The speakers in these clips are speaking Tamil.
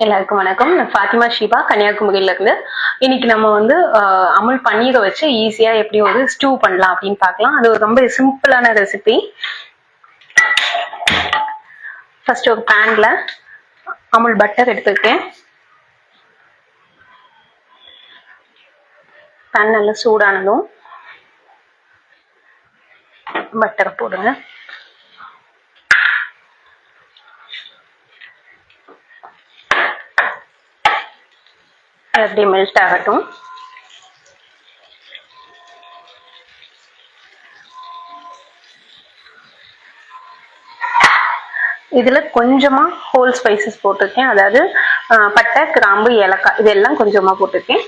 எல்லாருக்கும் வணக்கம். நான் ஃபாத்திமா ஷீபா, கன்னியாகுமரியில இருந்து. இன்னைக்கு நம்ம வந்து அமுல் பன்னீரை வச்சு ஈஸியா எப்படி ஒரு ஸ்டூ பண்ணலாம் அப்படின்னு பார்க்கலாம். அது ஒரு ரொம்ப சிம்பிளான ரெசிபி. ஃபர்ஸ்ட் ஒரு பேன்ல அமுல் பட்டர் எடுத்துருக்கேன். பேன் நல்லா சூடானதும் பட்டரை போடுங்க. அப்படியே மெல்ட் ஆகட்டும். இதுல கொஞ்சமா ஹோல் ஸ்பைசஸ் போட்டிருக்கேன். அதாவது பட்டை, கிராம்பு, ஏலக்காய் இதெல்லாம் கொஞ்சமா போட்டிருக்கேன்.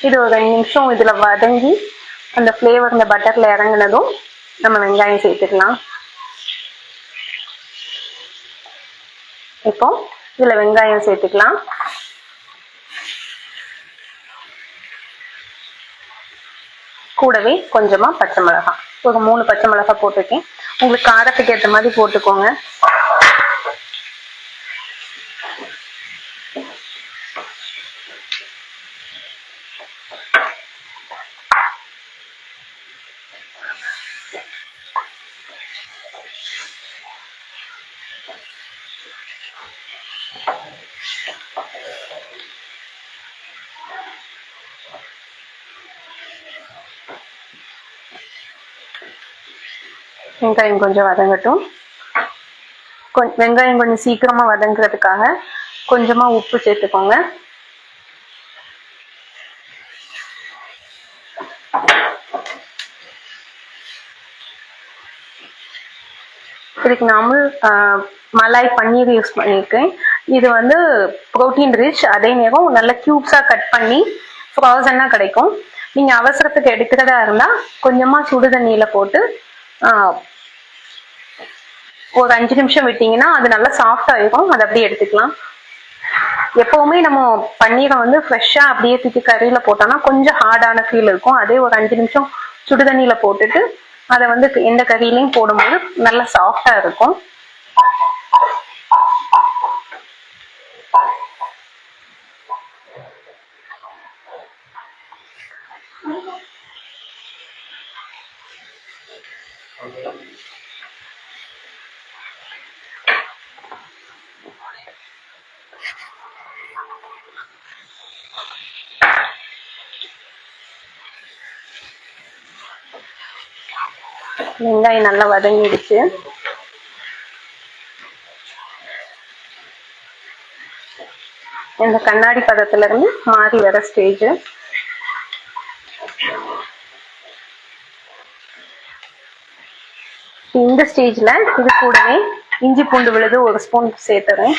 இது ஒரு 2 நிமிஷம் இதுல வதங்கி அந்த ஃப்ளேவர் இந்த பட்டர்ல இறங்கினதும் நம்ம வெங்காயம் சேர்த்துக்கலாம். இப்போ இதுல வெங்காயம் சேர்த்துக்கலாம். கூடவே கொஞ்சமா பச்சை மிளகாய், ஒரு 3 பச்சை மிளகாய் போட்டிருக்கேன். உங்களுக்கு காரத்துக்கு ஏற்ற மாதிரி போட்டுக்கோங்க. வெங்காயம் கொஞ்சம் வதங்கட்டும். வெங்காயம் கொஞ்சம் சீக்கிரமா வதங்குறதுக்காக கொஞ்சமா உப்பு சேர்த்துக்கோங்க. இதுக்கு நான் மலாய் பன்னீர் யூஸ் பண்ணியிருக்கேன். இது வந்து ப்ரோட்டீன் ரிச், அதே நேரம் நல்ல கியூப்ஸா கட் பண்ணி ஃப்ரோசனா கிடைக்கும். நீங்க அவசரத்துக்கு எடுக்கிறதா இருந்தா கொஞ்சமா சுடு தண்ணியில போட்டு ஒரு 5 நிமிஷம் விட்டீங்கன்னா அது நல்லா சாஃப்ட் ஆயிடும். அதை அப்படியே எடுத்துக்கலாம். எப்பவுமே நம்ம பன்னீரை வந்து ஃப்ரெஷ்ஷா அப்படியே தூக்கி கறியில போட்டோம்னா கொஞ்சம் ஹார்டான ஃபீல் இருக்கும். அதே ஒரு 5 நிமிஷம் சுடு தண்ணியில போட்டுட்டு அதை வந்து எந்த கறியிலையும் போடும்போது நல்லா சாஃப்டா இருக்கும். வெங்காயம் நல்லா வதங்கிடுச்சு. இந்த கண்ணாடி பதத்துல இருந்து மாறி வர ஸ்டேஜ். இந்த ஸ்டேஜ்ல இது கூடவே இஞ்சி பூண்டு விழுது 1 ஸ்பூன் சேர்த்துறேன்.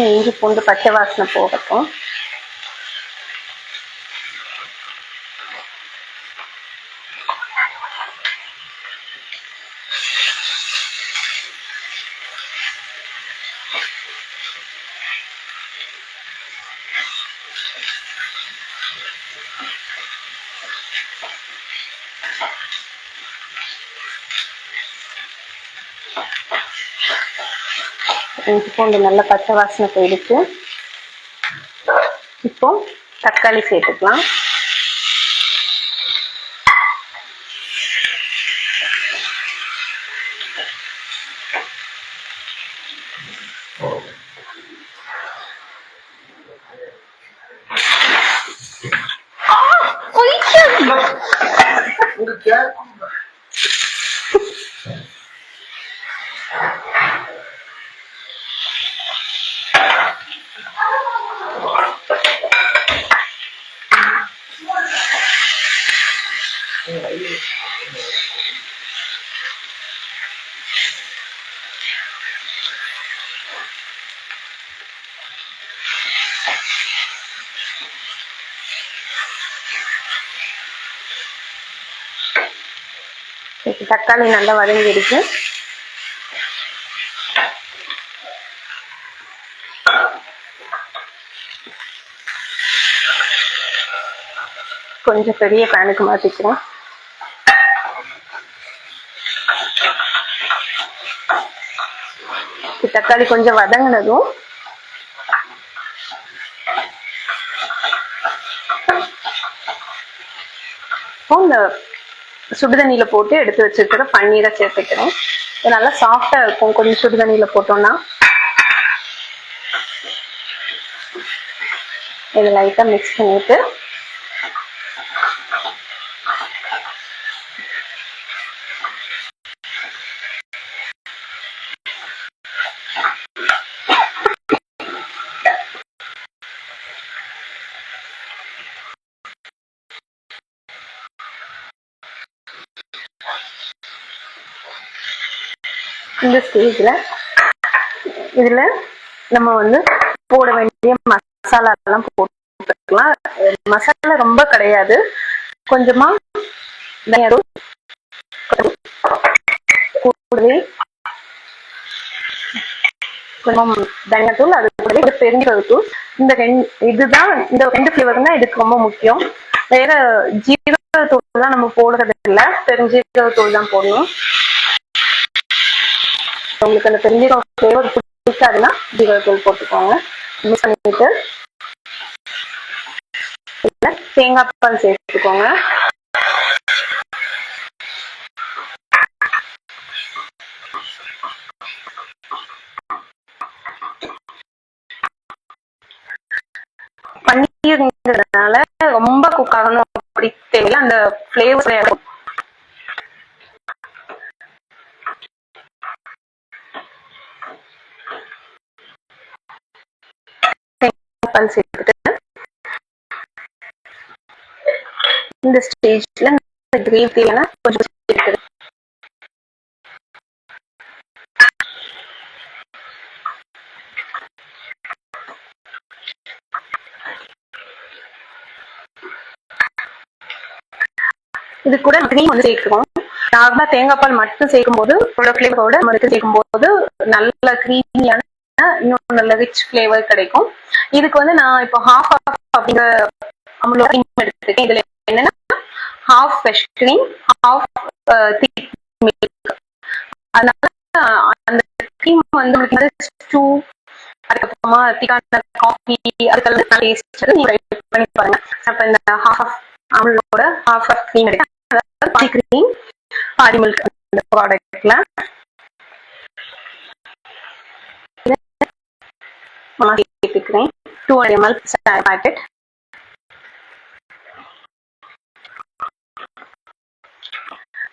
இஞ்சி பூண்டு பச்சை வாசனை போகட்டும். இஞ்சி பூண்டு நல்ல பச்சை வாசனை போயிடுச்சு. இப்போ தக்காளி சேர்த்துக்கலாம். தக்காளி நல்லா வதங்கிடுச்சு. கொஞ்சம் பெரிய பேனுக்கு மாத்திக்கிறேன். தக்காளி கொஞ்சம் வதங்கினதும் இந்த சுடுதண்ணியில போட்டு எடுத்து வச்சிருக்கிற பன்னீரை சேர்த்துக்கிறேன். இது நல்லா சாஃப்டா இருக்கும் கொஞ்சம் சுடுதண்ணியில போட்டோம்னா. இது லைட்டா மிக்ஸ் பண்ணிட்டு இந்த ஸ்டேஜ்ல இதுல நம்ம வந்து போட வேண்டிய மசாலா எல்லாம் போட்டுக்கலாம். மசாலா ரொம்ப கிடையாது, கொஞ்சமா கூடவே கொஞ்சம் தனியாத்தூள், அது கூடவே பெருஞ்சீரகத்தூள். இதுதான் இந்த 2 ஃபிளேவர் தான் இதுக்கு ரொம்ப முக்கியம். வேற ஜீரகத்தூள் தான் நம்ம போடுறது இல்லை, பெருஞ்சீரகத்தூள் தான் போடணும். உங்களுக்கு அந்த பெருஞ்சீரகம் ஃபிளேவர் பிடிக்காதுன்னா ஜீரகத்தூள் போட்டுக்கோங்க. மிக்ஸ் பண்ணிட்டு தேங்காய் பால் சேர்த்துக்கோங்க. பன்னீர்ங்கிறதுனால ரொம்ப குக் ஆகணும் அப்படி தேவையில்லை, அந்த ஃபிளேவர் சேர்த்துட்டு இந்த ஸ்டேஜ்ல கிரேவி தேவையான கொஞ்சம் சேர்த்துட்டு இது கூட கிரீம் வந்து சேர்த்துக்கோம். நார்மலா தேங்காய் பால் மட்டும் சேர்க்கும் போது ஃபிளேவரோட மறுத்து சேர்க்கும் போது நல்ல கிரீமியான இன்னும் நல்ல ரிச் ஃபிளேவர் கிடைக்கும். இதுக்கு வந்து நான் இப்போ ஹாஃப் அப்படிங்கிற அமுலோட கிரீம் எடுத்துருக்கேன். இதுல என்னன்னா ஹாஃப் ஃப்ரெஷ் கிரீம், ஹாஃப் திக் மில்க். அதனால அந்த கிரீம் வந்து ஸ்டூ, அதுக்கப்புறமா திக்கான காஃபி, அதுக்கெல்லாம் டேஸ்ட் நீங்க ட்ரை பண்ணி பாருங்க. அப்ப இந்த ஹாஃப் அமுலோட ஹாஃப் கிரீம் எடுத்தேன், பாதி கிரீம் பாதி மில்க் இந்த ப்ராடக்ட்ல சேர்த்துக்கிறேன். 200 ml பாக்கெட்.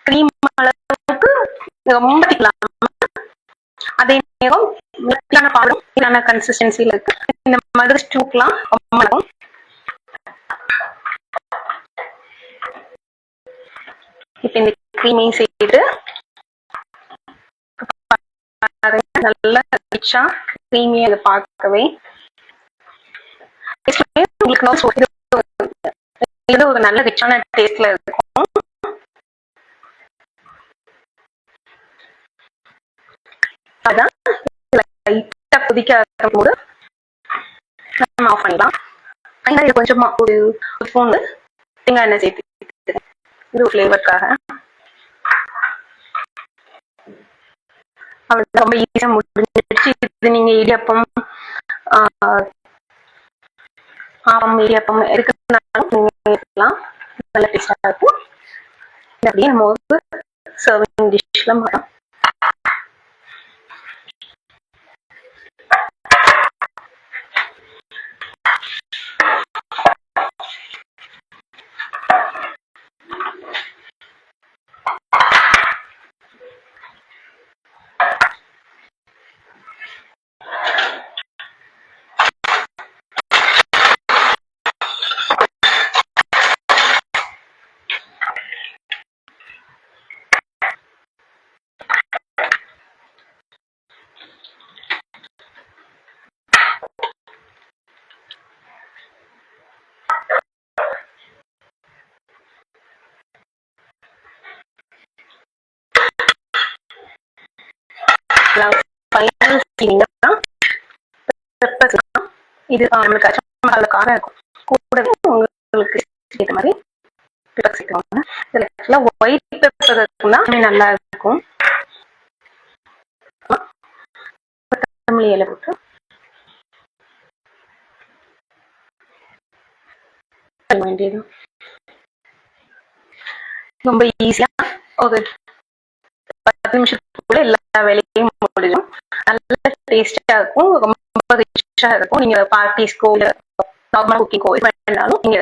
கிரீம் அளவுக்கு ரொம்ப திக்கலாம், அதே நேரம் மில்கான பாலும் கன்சிஸ்டன்சில இருக்கு. இந்த மாதிரி ஸ்டூக்லாம் ரொம்ப இருக்கும். இப்ப இந்த கிரீமையும் சேர்த்து நல்ல ரிச்சா கிரீமியா இதை பார்க்கவே உங்களுக்கு இது ஒரு நல்ல ரிச்சான டேஸ்ட்ல இருக்கும். அதான் லைட்டா கொதிக்க ஆரம்பிக்கும்போது நம்ம ஆஃப் பண்ணிடலாம். இது கொஞ்சமா ஒரு ஸ்பூன் தேங்காய் எண்ணெய் சேர்த்து இது ஃபிளேவருக்காக. ரொம்ப ஈஸியா முடிஞ்சிடுச்சு. இது நீங்க இடியப்பம், ஆப்பம், இடியப்பம் இருக்குனாலும் நீங்க எடுக்கலாம், நல்ல டேஸ்டா இருக்கும். அப்படியே நம்ம ஒரு சர்விங் டிஷ்ல மாறும். இது நம்மளுக்கு காரம் இருக்கும். கூடவே உங்களுக்கு ஏற்ற மாதிரி பெப்பர் சேர்த்துக்கோங்க. இதில் ஆக்சுவலாக ஒயிட் பெப்பர் இருக்குன்னா நல்லா இருக்கும். கொத்தமல்லி இலை போட்டு வேண்டியது ரொம்ப ஈஸியா ஒரு 10 நிமிஷத்துக்குள்ள எல்லா வேலையும் முடியும். நல்ல டேஸ்டா இருக்கும், ரொம்ப ரிச்சா இருக்கும். நீங்க பார்ட்டிஸ்க்கோ நார்மல் குக்கிங்கோ வேணாலும் நீங்க